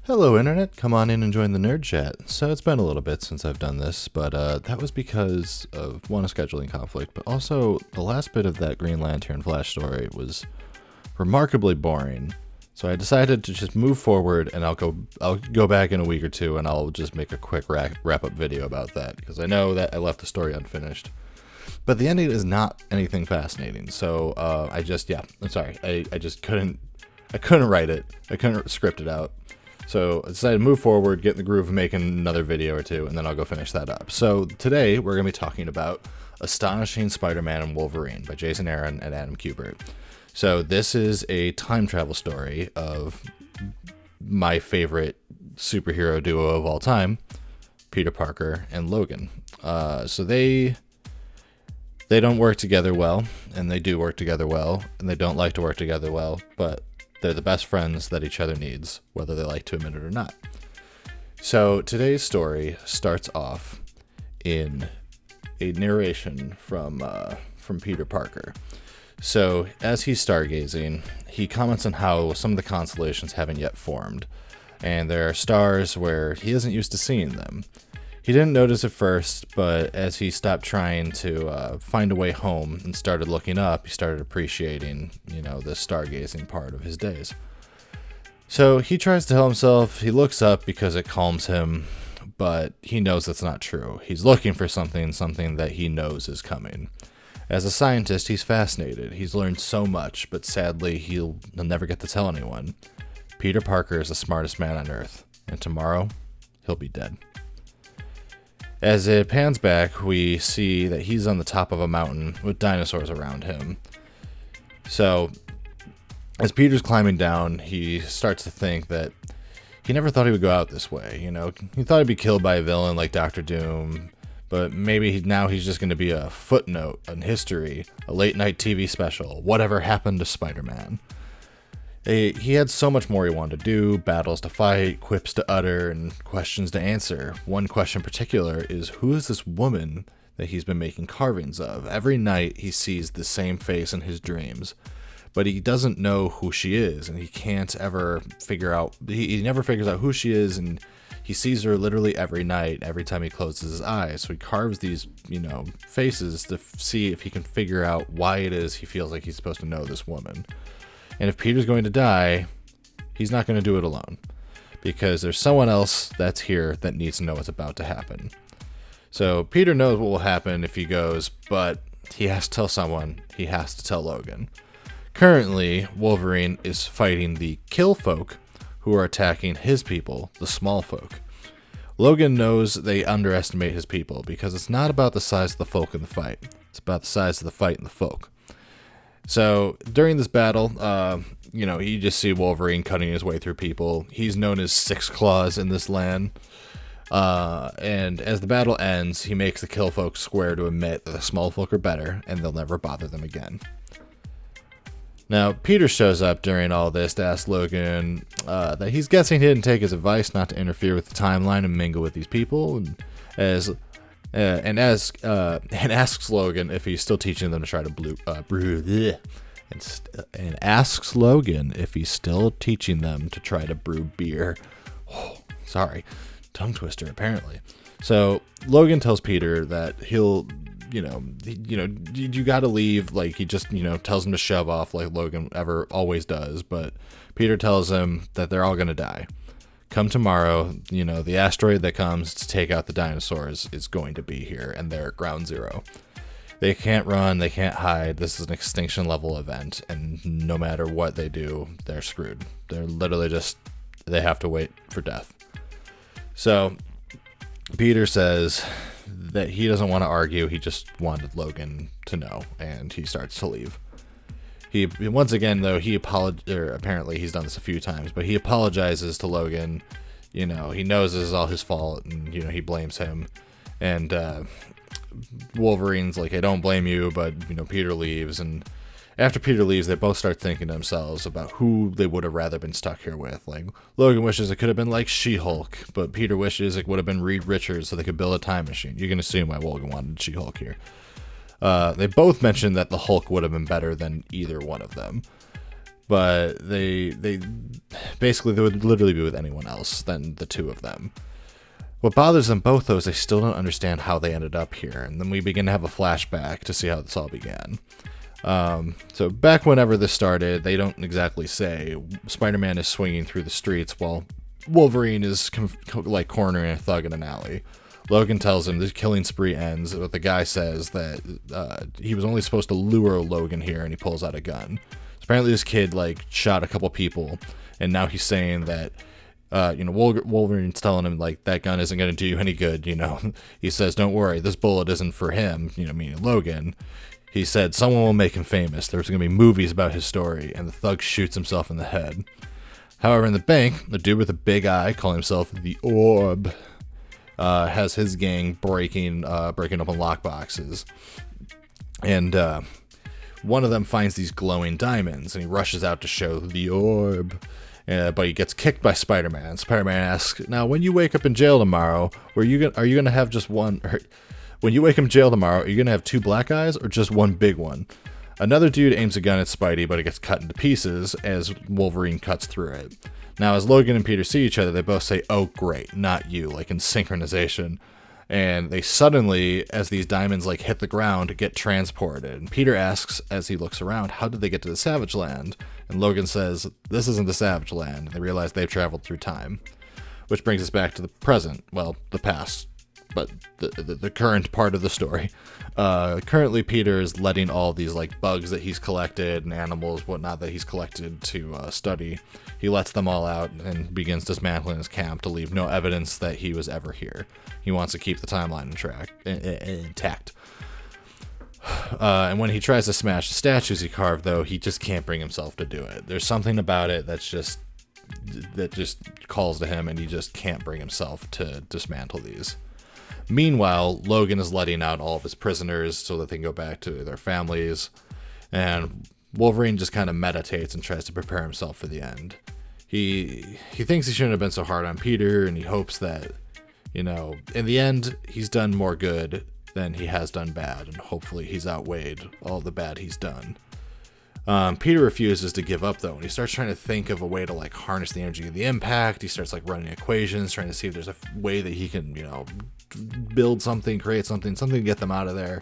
Hello, Internet. Come on in and join the NerdChat. So it's been a little bit since I've done this, but that was because of, one, a scheduling conflict, but also the last bit of that Green Lantern Flash story was remarkably boring. So I decided to just move forward, and I'll go back in a week or two, and I'll just make a quick wrap-up video about that, because I know that I left the story unfinished. But the ending is not anything fascinating, so I'm sorry. I just couldn't write it. I couldn't script it out. So I decided to move forward, get in the groove of making another video or two, and then I'll go finish that up. So today we're going to be talking about Astonishing Spider-Man and Wolverine by Jason Aaron and Adam Kubert. So this is a time travel story of my favorite superhero duo of all time, Peter Parker and Logan. So they don't work together well, and they do work together well, and they don't like to work together well, but they're the best friends that each other needs, whether they like to admit it or not. So today's story starts off in a narration from Peter Parker. So as he's stargazing, he comments on how some of the constellations haven't yet formed, and there are stars where he isn't used to seeing them. He didn't notice at first, but as he stopped trying to find a way home and started looking up, he started appreciating, the stargazing part of his days. So he tries to tell himself he looks up because it calms him, but he knows that's not true. He's looking for something that he knows is coming. As a scientist, he's fascinated. He's learned so much, but sadly, he'll never get to tell anyone. Peter Parker is the smartest man on Earth, and tomorrow, he'll be dead. As it pans back, we see that he's on the top of a mountain with dinosaurs around him. So, as Peter's climbing down, he starts to think that he never thought he would go out this way. He thought he'd be killed by a villain like Dr. Doom, but maybe now he's just going to be a footnote in history, a late-night TV special, whatever happened to Spider-Man. He had so much more he wanted to do, battles to fight, quips to utter, and questions to answer. One question in particular is, who is this woman that he's been making carvings of? Every night he sees the same face in his dreams, but he doesn't know who she is, and he can't ever figure out, he never figures out who she is, and he sees her literally every night, every time he closes his eyes. So he carves these, faces to see if he can figure out why it is he feels like he's supposed to know this woman. And if Peter's going to die, he's not going to do it alone, because there's someone else that's here that needs to know what's about to happen. So Peter knows what will happen if he goes, but he has to tell someone. He has to tell Logan. Currently, Wolverine is fighting the kill folk who are attacking his people, the small folk. Logan knows they underestimate his people, because it's not about the size of the folk in the fight. It's about the size of the fight and the folk. So during this battle, you just see Wolverine cutting his way through people. He's known as Six Claws in this land. And as the battle ends, he makes the kill folk swear to admit that the small folk are better and they'll never bother them again. Now, Peter shows up during all this to ask Logan that he's guessing he didn't take his advice not to interfere with the timeline and mingle with these people, and asks Logan if he's still teaching them to try to brew beer. Oh, sorry, tongue twister apparently. So Logan tells Peter that he'll, you got to leave. Like he just, tells him to shove off like Logan always does. But Peter tells him that they're all gonna die. Come tomorrow, the asteroid that comes to take out the dinosaurs is going to be here, and they're at ground zero. They can't run, they can't hide. This is an extinction level event, and no matter what they do, they're screwed. They're literally they have to wait for death. So Peter says that he doesn't want to argue, he just wanted Logan to know, and he starts to leave. He once again, though, apparently he's done this a few times, but he apologizes to Logan. He knows this is all his fault, and he blames him. And Wolverine's like, "I don't blame you," but Peter leaves, and after Peter leaves, they both start thinking to themselves about who they would have rather been stuck here with. Like Logan wishes it could have been like She-Hulk, but Peter wishes it would have been Reed Richards so they could build a time machine. You can assume why Logan wanted She-Hulk here. They both mentioned that the Hulk would have been better than either one of them. but they basically they would literally be with anyone else than the two of them. What bothers them both, though, is they still don't understand how they ended up here, and then we begin to have a flashback to see how this all began. So back whenever this started, they don't exactly say. Spider-Man is swinging through the streets while Wolverine is like cornering a thug in an alley. Logan tells him the killing spree ends, but the guy says that he was only supposed to lure Logan here, and he pulls out a gun. So apparently this kid like shot a couple people, and now he's saying that Wolverine's telling him like that gun isn't going to do you any good. He says, "Don't worry, this bullet isn't for him." Meaning Logan. He said someone will make him famous. There's going to be movies about his story, and the thug shoots himself in the head. However, in the bank, the dude with a big eye, calling himself the Orb, has his gang breaking open lockboxes, and one of them finds these glowing diamonds, and he rushes out to show the Orb. But he gets kicked by Spider-Man. Spider-Man asks, "Now, when you wake up in jail tomorrow, are you going to have just one? When you wake up in jail tomorrow, are you going to have two black eyes or just one big one?" Another dude aims a gun at Spidey, but it gets cut into pieces as Wolverine cuts through it. Now, as Logan and Peter see each other, they both say, "Oh, great, not you," like in synchronization. And they suddenly, as these diamonds like hit the ground, get transported. And Peter asks, as he looks around, how did they get to the Savage Land? And Logan says, "This isn't the Savage Land." And they realize they've traveled through time. Which brings us back to the present. Well, the past. But the current part of the story. Currently, Peter is letting all these like bugs that he's collected and animals, whatnot, that he's collected to study. He lets them all out and begins dismantling his camp to leave no evidence that he was ever here. He wants to keep the timeline intact. And when he tries to smash the statues he carved, though, he just can't bring himself to do it. There's something about it that just calls to him, and he just can't bring himself to dismantle these. Meanwhile, Logan is letting out all of his prisoners so that they can go back to their families, and Wolverine just kind of meditates and tries to prepare himself for the end. He thinks he shouldn't have been so hard on Peter, and he hopes that, in the end, he's done more good than he has done bad, and hopefully he's outweighed all the bad he's done. Peter refuses to give up, though, and he starts trying to think of a way to like harness the energy of the impact. He starts like running equations, trying to see if there's a way that he can, build something, create something to get them out of there.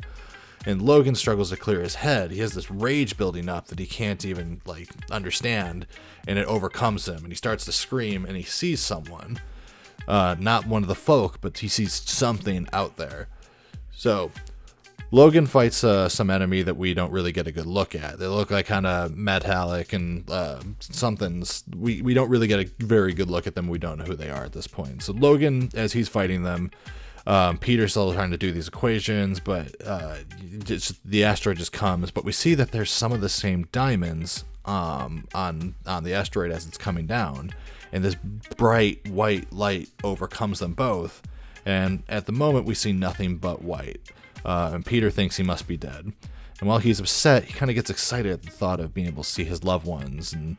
And Logan struggles to clear his head. He has this rage building up that he can't even like understand, and it overcomes him, and he starts to scream, and he sees someone, not one of the folk, but he sees something out there. So Logan fights some enemy that we don't really get a good look at. They look like kind of metallic and something's. We don't really get a very good look at them. We don't know who they are at this point. So Logan, as he's fighting them, Peter's still trying to do these equations, but the asteroid just comes. But we see that there's some of the same diamonds on the asteroid as it's coming down, and this bright white light overcomes them both. And at the moment, we see nothing but white. And Peter thinks he must be dead. And while he's upset, he kind of gets excited at the thought of being able to see his loved ones. And,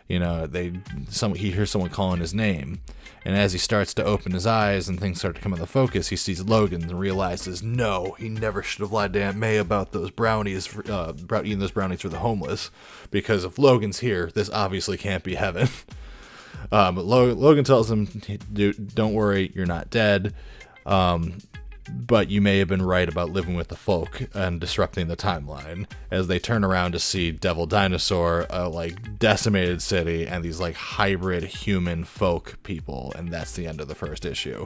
he hears someone calling his name. And as he starts to open his eyes and things start to come into focus, he sees Logan and realizes, no, he never should have lied to Aunt May about those brownies, about eating those brownies for the homeless. Because if Logan's here, this obviously can't be heaven. But Logan tells him, "Dude, don't worry, you're not dead. But you may have been right about living with the folk and disrupting the timeline," as they turn around to see Devil Dinosaur, a like decimated city, and these like hybrid human folk people, and that's the end of the first issue.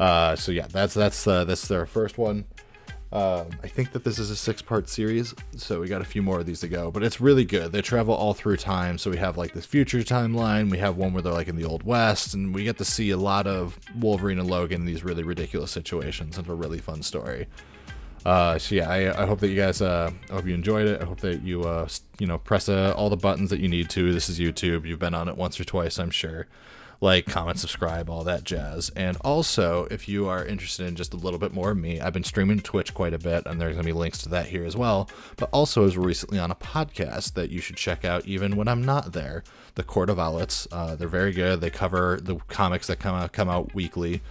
So yeah, that's their first one. I think that this is a 6-part series, so we got a few more of these to go, but it's really good. They travel all through time, so we have like this future timeline, we have one where they're like in the Old West, and we get to see a lot of Wolverine and Logan in these really ridiculous situations, and a really fun story. So yeah, I hope that you guys, I hope you enjoyed it. I hope that you, press all the buttons that you need to. This is YouTube. You've been on it once or twice, I'm sure. Like, comment, subscribe, all that jazz. And also, if you are interested in just a little bit more of me, I've been streaming Twitch quite a bit, and there's going to be links to that here as well. But also, I was recently on a podcast that you should check out even when I'm not there, the Court of Owlets. They're very good. They cover the comics that come out weekly.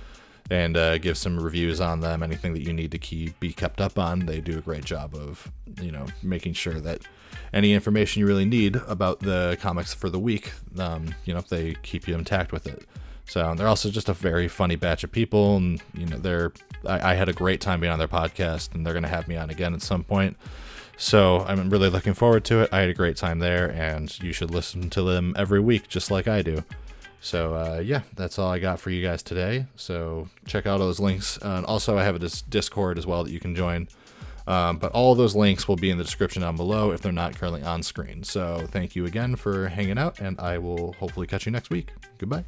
and give some reviews on them. Anything that you need to be kept up on, they do a great job of, making sure that any information you really need about the comics for the week, they keep you intact with it. So they're also just a very funny batch of people, and I had a great time being on their podcast, and they're going to have me on again at some point. So I'm really looking forward to it. I had a great time there, and you should listen to them every week, just like I do. So that's all I got for you guys today. So check out all those links. And also, I have a Discord as well that you can join. But all of those links will be in the description down below if they're not currently on screen. So thank you again for hanging out, and I will hopefully catch you next week. Goodbye.